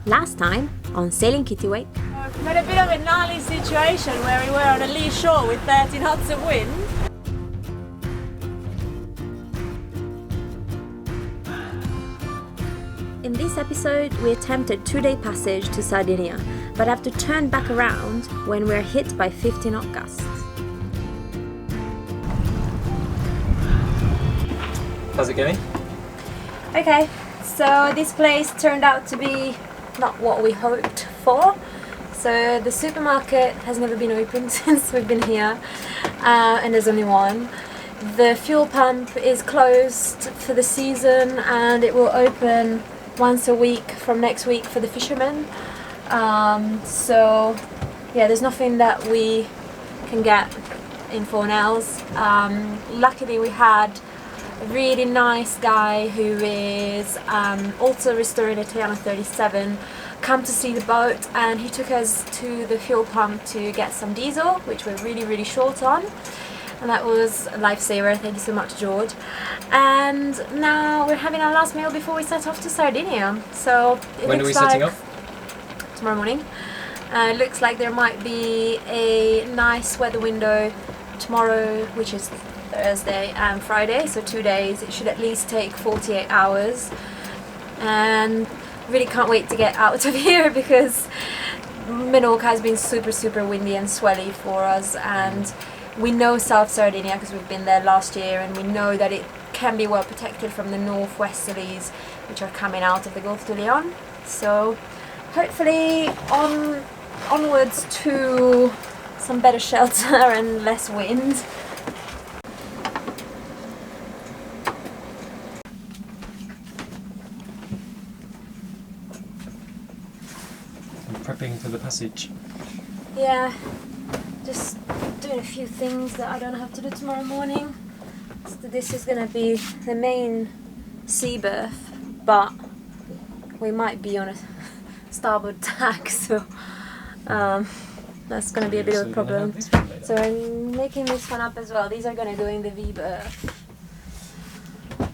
Last time on Sailing Kittiwake. We had a bit of a gnarly situation where we were on a lee shore with 30 knots of wind. In this episode, we attempted 2-day passage to Sardinia, but have to turn back around when we're hit by 50 knot gusts. How's it going? Okay, so this place turned out to be not what we hoped for. So the supermarket has never been open since we've been here, and there's only one. The fuel pump is closed for the season and it will open once a week from next week for the fishermen. So yeah, there's nothing that we can get in Fornells. Luckily we had a really nice guy who is also restoring a Triana 37 come to see the boat, and he took us to the fuel pump to get some diesel, which we're really short on, and that was a lifesaver. Thank you so much, George. And now we're having our last meal before we set off to Sardinia. So when are we setting off? Tomorrow morning. It looks like there might be a nice weather window tomorrow, which is Thursday and Friday, so 2 days. It should at least take 48 hours, and really can't wait to get out of here because Menorca has been super windy and swelly for us, and we know South Sardinia because we've been there last year, and we know that it can be well protected from the northwesterlies which are coming out of the Gulf de Leon. So hopefully onwards to some better shelter and less wind. Prepping for the passage. Yeah, just doing a few things that I don't have to do tomorrow morning. So this is going to be the main sea berth, but we might be on a starboard tack, so that's going to be a bit of a problem. So I'm making this one up as well. These are going to go in the V berth,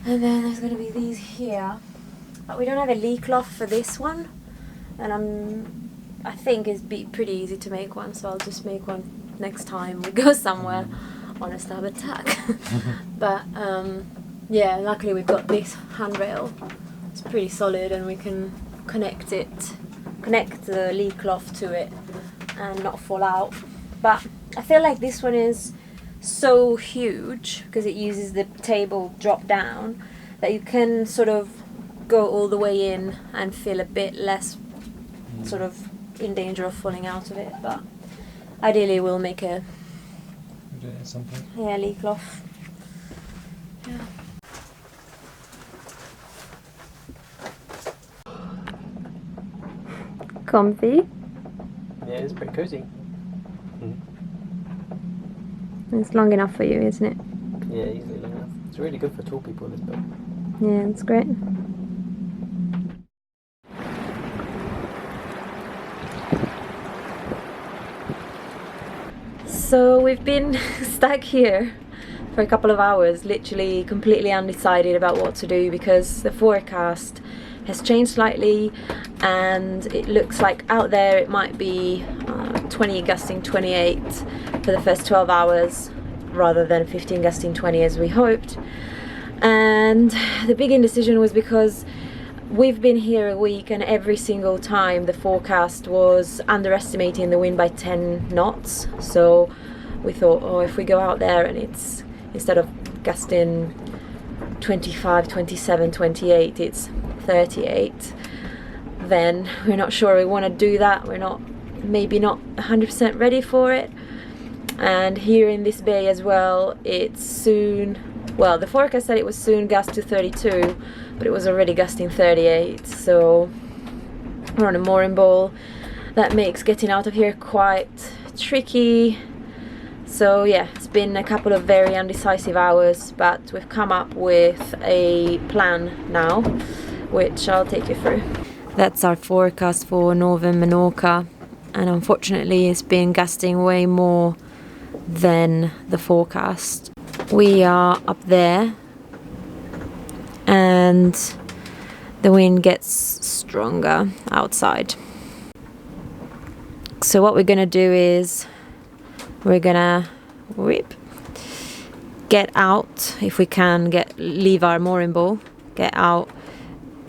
and then there's going to be these here, but we don't have a lee cloth for this one, and I think it's pretty easy to make one, so I'll just make one next time we go somewhere on a starboard tack. But yeah, luckily we've got this handrail. It's pretty solid, and we can connect the lee cloth to it and not fall out. But I feel like this one is so huge because it uses the table drop down that you can sort of go all the way in and feel a bit less sort of in danger of falling out of it. But ideally we'll make a lee cloth. Yeah. Comfy. Yeah, it's pretty cozy. It's long enough for you, isn't it? Yeah, easily long enough. It's really good for tall people, this boat. Yeah, it's great. So we've been stuck here for a couple of hours, literally completely undecided about what to do because the forecast has changed slightly, and it looks like out there it might be 20 gusting 28 for the first 12 hours rather than 15 gusting 20 as we hoped. And the big indecision was because we've been here a week, and every single time the forecast was underestimating the wind by 10 knots. So we thought, oh, if we go out there and it's, instead of gusting 25, 27, 28, it's 38, then we're not sure we want to do that. We're maybe not 100% ready for it. And here in this bay as well, it's soon, well, the forecast said it was soon gust to 32, but it was already gusting 38, so we're on a mooring ball. That makes getting out of here quite tricky. So yeah, it's been a couple of very undecisive hours, but we've come up with a plan now, which I'll take you through. That's our forecast for northern Menorca, and unfortunately it's been gusting way more than the forecast. We are up there, and the wind gets stronger outside. So what we're gonna do is we're gonna get out, if we can, leave our mooring ball, get out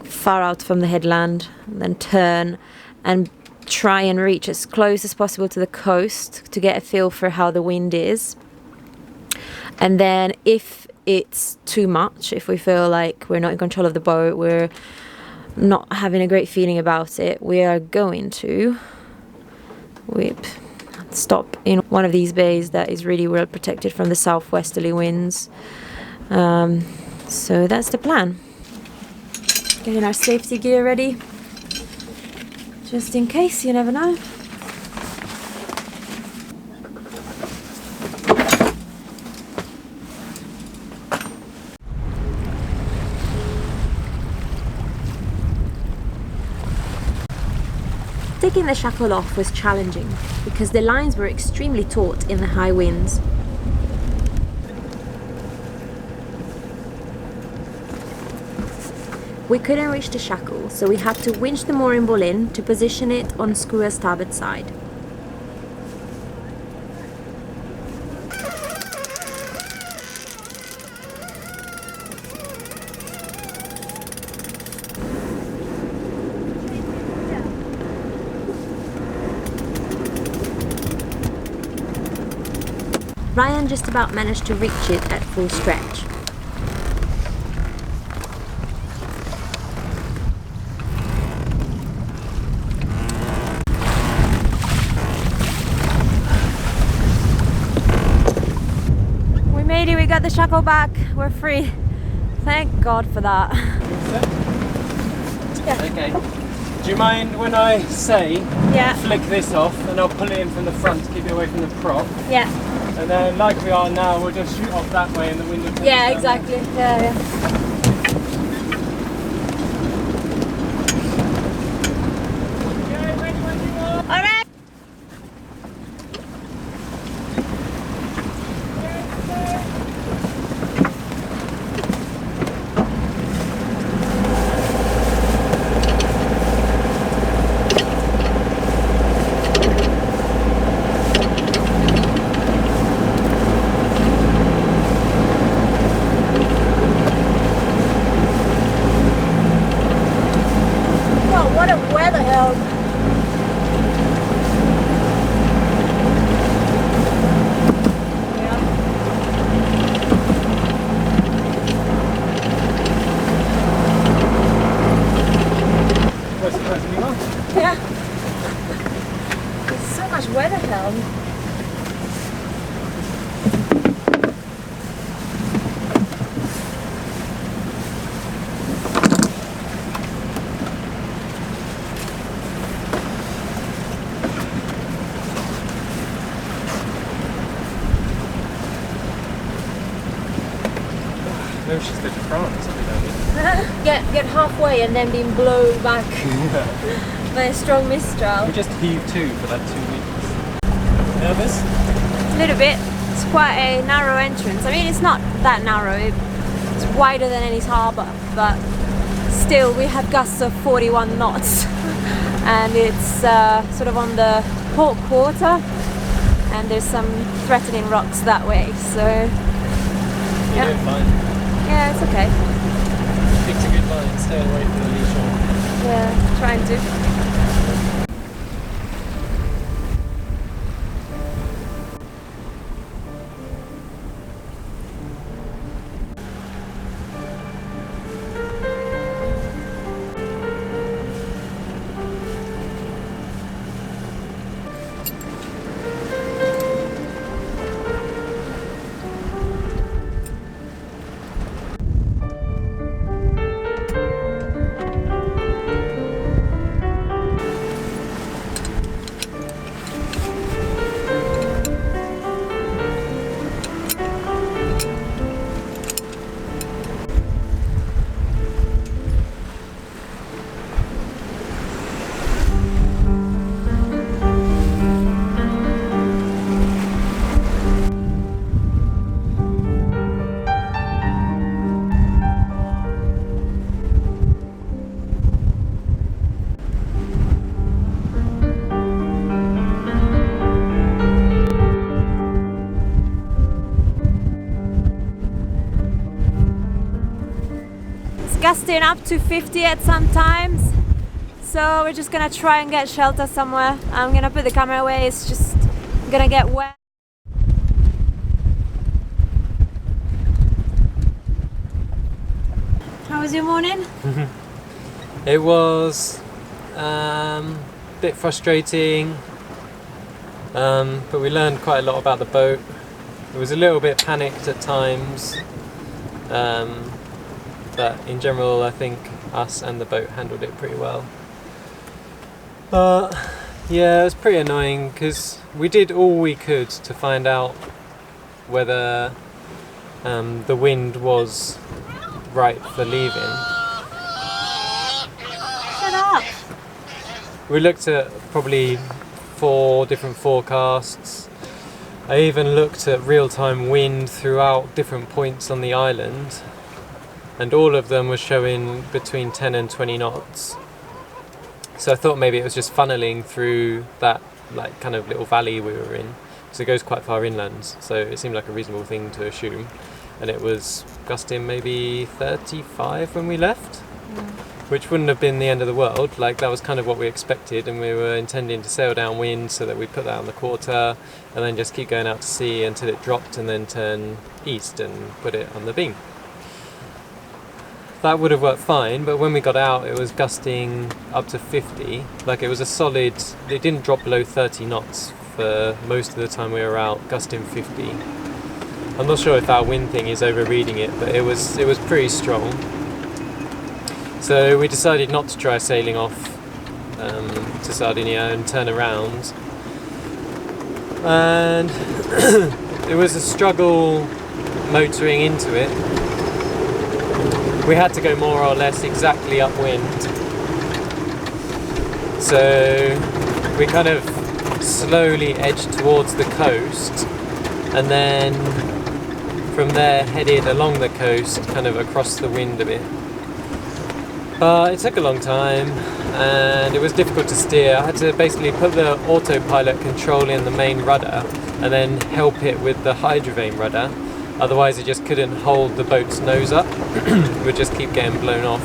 far out from the headland, and then turn and try and reach as close as possible to the coast to get a feel for how the wind is. And then if it's too much, if we feel like we're not in control of the boat, we're not having a great feeling about it, we are going to stop in one of these bays that is really well protected from the southwesterly winds. So that's the plan. Getting our safety gear ready, just in case, you never know. Taking the shackle off was challenging because the lines were extremely taut in the high winds. We couldn't reach the shackle, so we had to winch the mooring ball in to position it on Skrua's starboard side. Ryan just about managed to reach it at full stretch. We made it, we got the shackle back, we're free. Thank God for that. Yeah. Okay. Do you mind when I say flick this off and I'll pull it in from the front to keep it away from the prop? Yeah. And then, like we are now, we'll just shoot off that way and the wind will take us down exactly. there. Yeah. All right. What a weather help. Yeah. What's the person you want? Yeah. There's so much weather help. No, she's the France. Get halfway and then being blown back by a strong mistral. We just heave to for like 2 weeks. Nervous? A little bit. It's quite a narrow entrance. I mean, it's not that narrow. It's wider than Ennis Harbour, but still we had gusts of 41 knots. And it's sort of on the port quarter, and there's some threatening rocks that way. So You're doing fine. yeah, it's okay. Picked a good line, stay away from the lee shore. Yeah, trying to. gusting up to 50 at some times. So we're just gonna try and get shelter somewhere. I'm gonna put the camera away, it's just gonna get wet. How was your morning? It was a bit frustrating, but we learned quite a lot about the boat. It was a little bit panicked at times, but in general I think us and the boat handled it pretty well. But yeah, it was pretty annoying because we did all we could to find out whether the wind was right for leaving. Shut up! We looked at probably 4 different forecasts. I even looked at real-time wind throughout different points on the island, and all of them were showing between 10 and 20 knots. So I thought maybe it was just funneling through that like kind of little valley we were in, because it goes quite far inland, so it seemed like a reasonable thing to assume. And it was gusting maybe 35 when we left, which wouldn't have been the end of the world. Like, that was kind of what we expected, and we were intending to sail downwind so that we put that on the quarter and then just keep going out to sea until it dropped and then turn east and put it on the beam. That would have worked fine, but when we got out it was gusting up to 50. Like, it was a solid, it didn't drop below 30 knots for most of the time we were out, gusting 50. I'm not sure if our wind thing is overreading it, but it was pretty strong. So we decided not to try sailing off to Sardinia and turn around. And it was a struggle motoring into it. We had to go more or less exactly upwind. So we kind of slowly edged towards the coast, and then from there headed along the coast, kind of across the wind a bit. But it took a long time and it was difficult to steer. I had to basically put the autopilot control in the main rudder and then help it with the hydrovane rudder. Otherwise it just couldn't hold the boat's nose up. It would just keep getting blown off.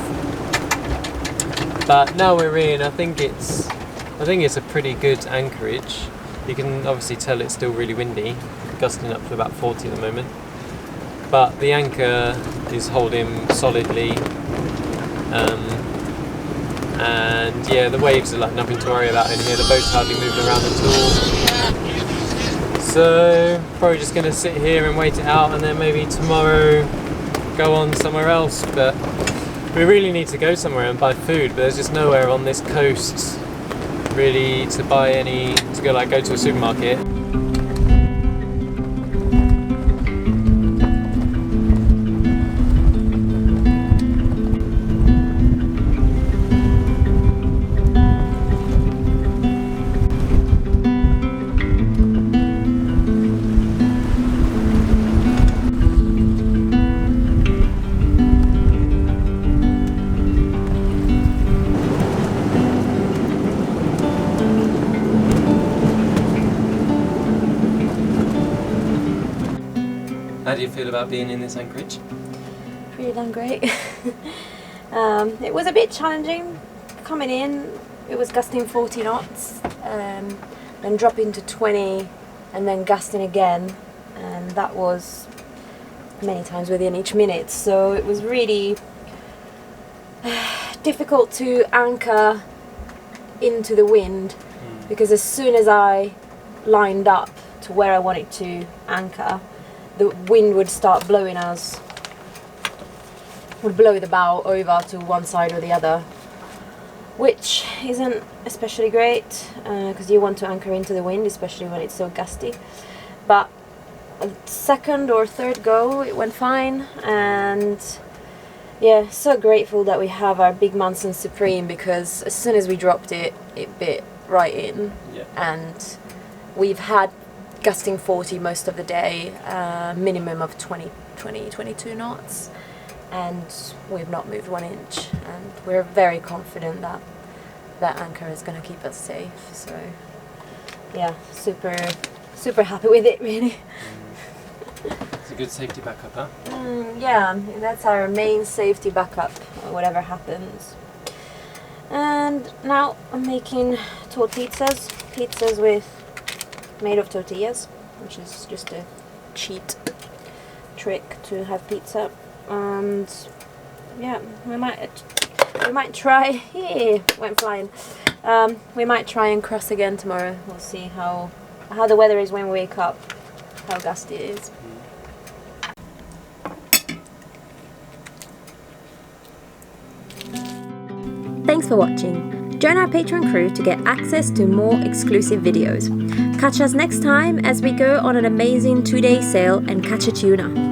But now we're in, I think it's a pretty good anchorage. You can obviously tell it's still really windy, gusting up to about 40 at the moment. But the anchor is holding solidly, and yeah, the waves are like nothing to worry about in here. The boat's hardly moving around at all. So probably just going to sit here and wait it out, and then maybe tomorrow go on somewhere else. But we really need to go somewhere and buy food, but there's just nowhere on this coast really to buy any, to go to a supermarket. How do you feel about being in this anchorage? Pretty damn great. It was a bit challenging coming in. It was gusting 40 knots, then dropping to 20 and then gusting again, and that was many times within each minute. So it was really difficult to anchor into the wind, because as soon as I lined up to where I wanted to anchor, the wind would start blowing us, would blow the bow over to one side or the other, which isn't especially great, because you want to anchor into the wind, especially when it's so gusty. But a second or third go it went fine, and yeah, so grateful that we have our big Munson Supreme, because as soon as we dropped it, it bit right in. Yeah. And we've had gusting 40 most of the day, minimum of 22 knots, and we've not moved 1 inch, and we're very confident that that anchor is going to keep us safe. So yeah, super happy with it, really. It's a good safety backup, huh? Yeah, that's our main safety backup, whatever happens. And now I'm making pizzas made of tortillas, which is just a cheat trick to have pizza. And yeah, we might try. Went flying. We might try and cross again tomorrow. We'll see how the weather is when we wake up, how gusty it is. Thanks for watching. Join our Patreon crew to get access to more exclusive videos. Catch us next time as we go on an amazing 2-day sail and catch a tuna.